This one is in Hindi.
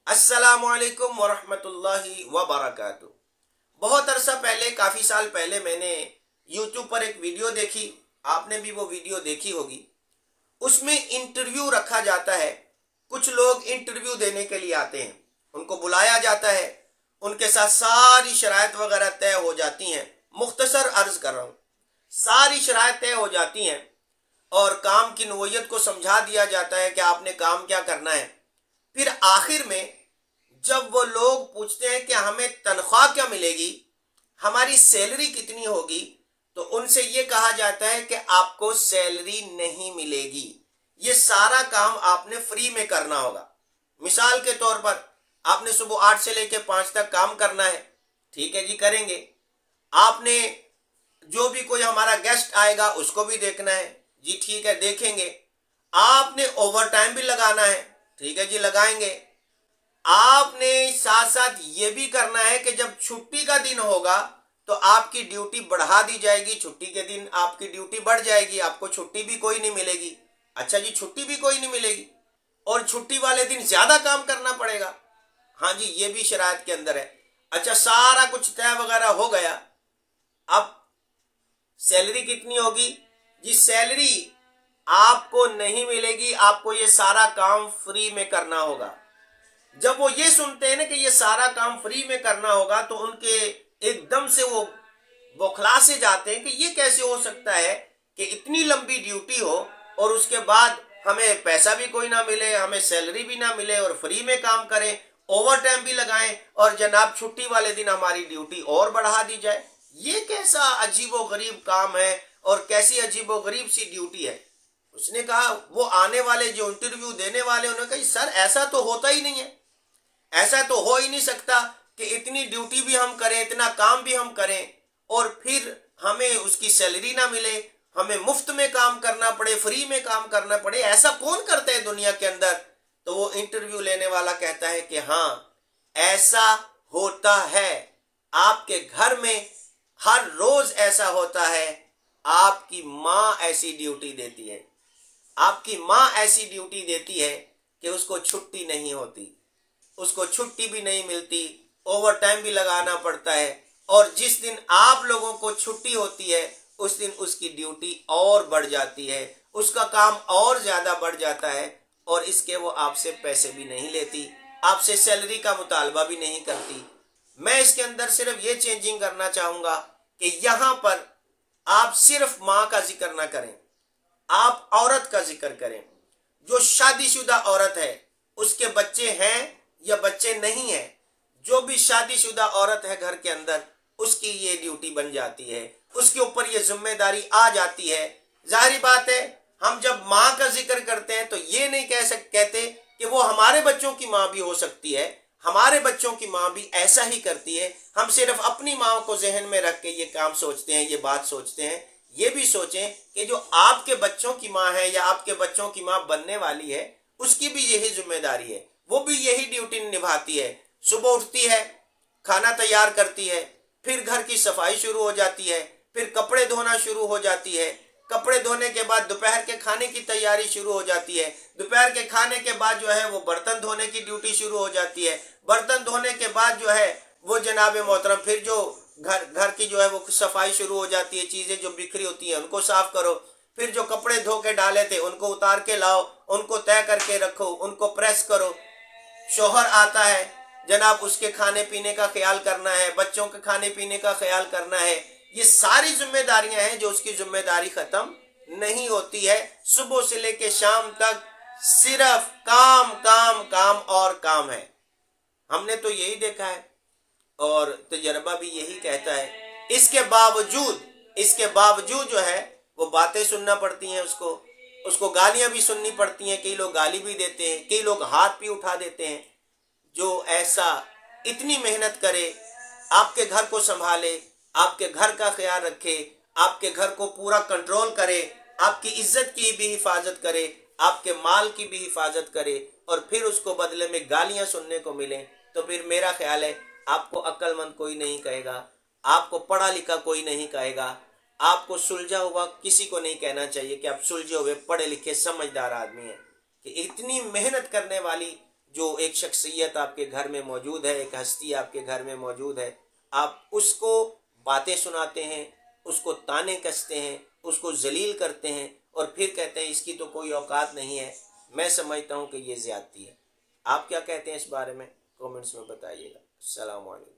अस्सलामुअलैकुम वरहमतुल्लाहि वबरकातुह। बहुत अरसा पहले, काफ़ी साल पहले मैंने YouTube पर एक वीडियो देखी। आपने भी वो वीडियो देखी होगी। उसमें इंटरव्यू रखा जाता है। कुछ लोग इंटरव्यू देने के लिए आते हैं, उनको बुलाया जाता है, उनके साथ सारी शराइत वगैरह तय हो जाती हैं। मुख्तसर अर्ज कर रहा हूँ, सारी शराइत तय हो जाती हैं और काम की नौइयत को समझा दिया जाता है कि आपने काम क्या करना है। फिर आखिर में जब वो लोग पूछते हैं कि हमें तनख्वाह क्या मिलेगी, हमारी सैलरी कितनी होगी, तो उनसे ये कहा जाता है कि आपको सैलरी नहीं मिलेगी, ये सारा काम आपने फ्री में करना होगा। मिसाल के तौर पर आपने सुबह 8 से लेकर 5 तक काम करना है। ठीक है जी, करेंगे। आपने जो भी कोई हमारा गेस्ट आएगा उसको भी देखना है जी, ठीक है, देखेंगे। आपने ओवर टाइम भी लगाना है, ठीक है जी, लगाएंगे। आपने साथ साथ ये भी करना है कि जब छुट्टी का दिन होगा तो आपकी ड्यूटी बढ़ा दी जाएगी। छुट्टी के दिन आपकी ड्यूटी बढ़ जाएगी, आपको छुट्टी भी कोई नहीं मिलेगी। अच्छा जी, छुट्टी भी कोई नहीं मिलेगी और छुट्टी वाले दिन ज्यादा काम करना पड़ेगा। हाँ जी, ये भी शराइत के अंदर है। अच्छा, सारा कुछ तय वगैरह हो गया। अब सैलरी कितनी होगी जी? सैलरी आपको नहीं मिलेगी, आपको ये सारा काम फ्री में करना होगा। जब वो ये सुनते हैं ना कि ये सारा काम फ्री में करना होगा, तो उनके एकदम से वो बौखला से जाते हैं कि ये कैसे हो सकता है कि इतनी लंबी ड्यूटी हो और उसके बाद हमें पैसा भी कोई ना मिले, हमें सैलरी भी ना मिले और फ्री में काम करें, ओवर टाइम भी लगाएं और जनाब छुट्टी वाले दिन हमारी ड्यूटी और बढ़ा दी जाए। ये कैसा अजीबो गरीब काम है और कैसी अजीबो गरीब सी ड्यूटी है। उसने कहा, वो आने वाले जो इंटरव्यू देने वाले, उन्होंने कहा सर ऐसा तो होता ही नहीं है, ऐसा तो हो ही नहीं सकता कि इतनी ड्यूटी भी हम करें, इतना काम भी हम करें और फिर हमें उसकी सैलरी ना मिले, हमें मुफ्त में काम करना पड़े, फ्री में काम करना पड़े। ऐसा कौन करता है दुनिया के अंदर? तो वो इंटरव्यू लेने वाला कहता है कि हाँ, ऐसा होता है। आपके घर में हर रोज ऐसा होता है। आपकी माँ ऐसी ड्यूटी देती है, आपकी माँ ऐसी ड्यूटी देती है कि उसको छुट्टी नहीं होती, उसको छुट्टी भी नहीं मिलती, ओवर टाइम भी लगाना पड़ता है और जिस दिन आप लोगों को छुट्टी होती है उस दिन उसकी ड्यूटी और बढ़ जाती है, उसका काम और ज्यादा बढ़ जाता है और इसके वो आपसे पैसे भी नहीं लेती, आपसे सैलरी का मुतालबा भी नहीं करती। मैं इसके अंदर सिर्फ ये चेंजिंग करना चाहूंगा कि यहां पर आप सिर्फ माँ का जिक्र ना करें, आप औरत का जिक्र करें। जो शादीशुदा औरत है, उसके बच्चे हैं या बच्चे नहीं है, जो भी शादीशुदा औरत है घर के अंदर, उसकी ये ड्यूटी बन जाती है, उसके ऊपर ये जिम्मेदारी आ जाती है। जाहिर बात है, हम जब माँ का जिक्र करते हैं तो ये नहीं कहते कि वो हमारे बच्चों की माँ भी हो सकती है, हमारे बच्चों की माँ भी ऐसा ही करती है। हम सिर्फ अपनी माँ को जहन में रख के ये काम सोचते हैं, ये बात सोचते हैं। ये भी सोचें कि जो आपके बच्चों की माँ है या आपके बच्चों की माँ बनने वाली है, उसकी भी यही जिम्मेदारी है, वो भी यही ड्यूटी निभाती है। सुबह उठती है, खाना तैयार करती है, फिर घर की सफाई शुरू हो जाती है, फिर कपड़े धोना शुरू हो जाती है, कपड़े धोने के बाद दोपहर के खाने की तैयारी शुरू हो जाती है, दोपहर के खाने के बाद जो है वो बर्तन धोने की ड्यूटी शुरू हो जाती है, बर्तन धोने के बाद जो है वो जनाब मोहतरम फिर जो घर की जो है वो शफाई शुरू हो जाती है, चीजें जो बिखरी होती हैं उनको साफ करो, फिर जो कपड़े धो के डाले थे उनको उतार के लाओ, उनको तय करके रखो, उनको प्रेस करो। शोहर आता है जनाब, उसके खाने पीने का ख्याल करना है, बच्चों के खाने पीने का ख्याल करना है। ये सारी जिम्मेदारियां हैं जो उसकी जिम्मेदारी खत्म नहीं होती है। सुबह से लेके शाम तक सिर्फ काम काम काम और काम है। हमने तो यही देखा है और तजर्बा भी यही कहता है। इसके बावजूद जो है वो बातें सुनना पड़ती हैं, उसको गालियां भी सुननी पड़ती हैं, कई लोग गाली भी देते हैं, कई लोग हाथ भी उठा देते हैं। जो ऐसा इतनी मेहनत करे, आपके घर को संभाले, आपके घर का ख्याल रखे, आपके घर को पूरा कंट्रोल करे, आपकी इज्जत की भी हिफाजत करे, आपके माल की भी हिफाजत करे और फिर उसको बदले में गालियां सुनने को मिले, तो फिर मेरा ख्याल है आपको अक्लमंद कोई नहीं कहेगा, आपको पढ़ा लिखा कोई नहीं कहेगा, आपको सुलझा हुआ किसी को नहीं कहना चाहिए कि आप सुलझे हुए पढ़े लिखे समझदार आदमी हैं। कि इतनी मेहनत करने वाली जो एक शख्सियत आपके घर में मौजूद है, एक हस्ती आपके घर में मौजूद है, आप उसको बातें सुनाते हैं, उसको ताने कसते हैं, उसको जलील करते हैं और फिर कहते हैं इसकी तो कोई औकात नहीं है। मैं समझता हूँ कि ये ज़्यादती है। आप क्या कहते हैं इस बारे में? कमेंट्स में बताइएगा। अस्सलाम वालेकुम।